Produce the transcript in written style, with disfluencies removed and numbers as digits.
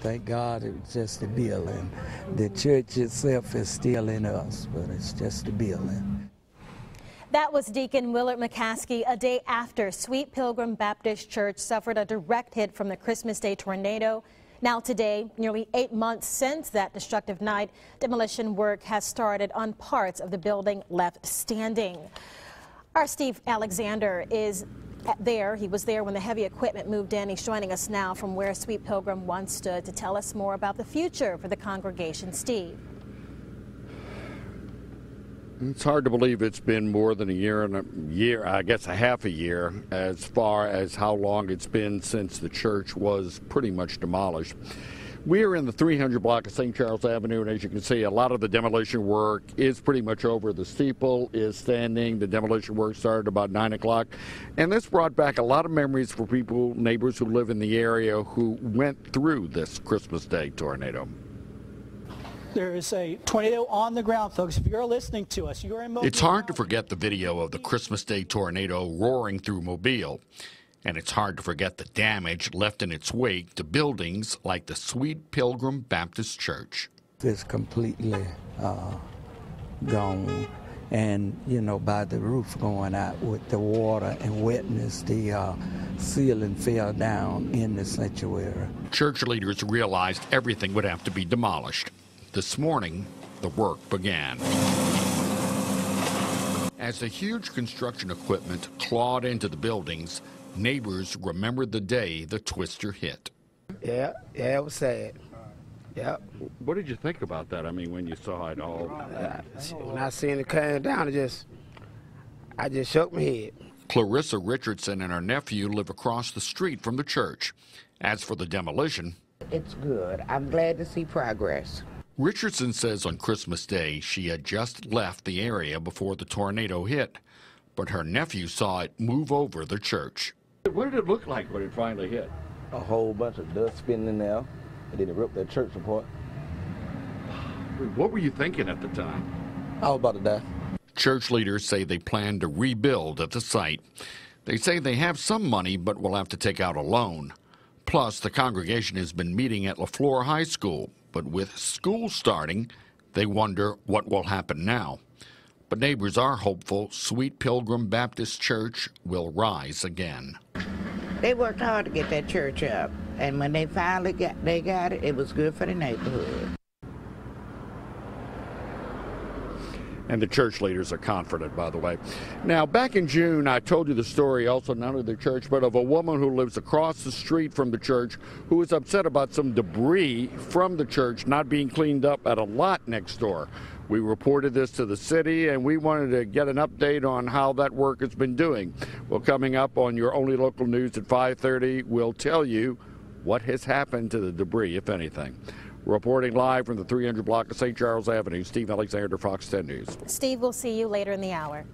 Thank God it's just a building. The church itself is still in us, but it's just a building. That was Deacon Willard McCaskey a day after Sweet Pilgrim Baptist Church suffered a direct hit from the Christmas Day tornado. Now today, nearly 8 months since that destructive night, demolition work has started on parts of the building left standing. Our Steve Alexander is there. He was there when the heavy equipment moved in. He's joining us now from where Sweet Pilgrim once stood to tell us more about the future for the congregation. Steve. It's hard to believe it's been more than I guess a half a year, as far as how long it's been since the church was pretty much demolished. We are in the 300 block of St. Charles Avenue, and as you can see, a lot of the demolition work is pretty much over. The steeple is standing. The demolition work started about 9 o'clock, and this brought back a lot of memories for people, neighbors who live in the area who went through this Christmas Day tornado. There is a tornado on the ground, folks. If you're listening to us, you're in Mobile. It's hard to forget the video of the Christmas Day tornado roaring through Mobile. And it's hard to forget the damage left in its wake to buildings like the Sweet Pilgrim Baptist Church. It's completely gone. And, you know, by the roof going out with the water and wetness, the ceiling fell down in the sanctuary. Church leaders realized everything would have to be demolished. This morning, the work began. As the huge construction equipment clawed into the buildings, neighbors remembered the day the twister hit. Yeah, it was sad. Yeah. What did you think about that? I mean, when you saw it all? When I seen it coming down, I just shook my head. Clarissa Richardson and her nephew live across the street from the church. As for the demolition, it's good. I'm glad to see progress. Richardson says on Christmas Day she had just left the area before the tornado hit, but her nephew saw it move over the church. What did it look like when it finally hit? A whole bunch of dust spinning in there, and then it ripped that church apart. What were you thinking at the time? I was about to die. Church leaders say they plan to rebuild at the site. They say they have some money, but will have to take out a loan. Plus, the congregation has been meeting at LaFleur High School, but with school starting, they wonder what will happen now. But neighbors are hopeful Sweet Pilgrim Baptist Church will rise again. They worked hard to get that church up, and when they finally got it, it was good for the neighborhood. And the church leaders are confident, by the way. Now, back in June, I told you the story also not of the church, but of a woman who lives across the street from the church who is upset about some debris from the church not being cleaned up at a lot next door. We reported this to the city, and we wanted to get an update on how that work has been doing. Well, coming up on your only local news at 5:30, we'll tell you what has happened to the debris, if anything. Reporting live from the 300 block of St. Charles Avenue, Steve Alexander, Fox 10 News. Steve, we'll see you later in the hour.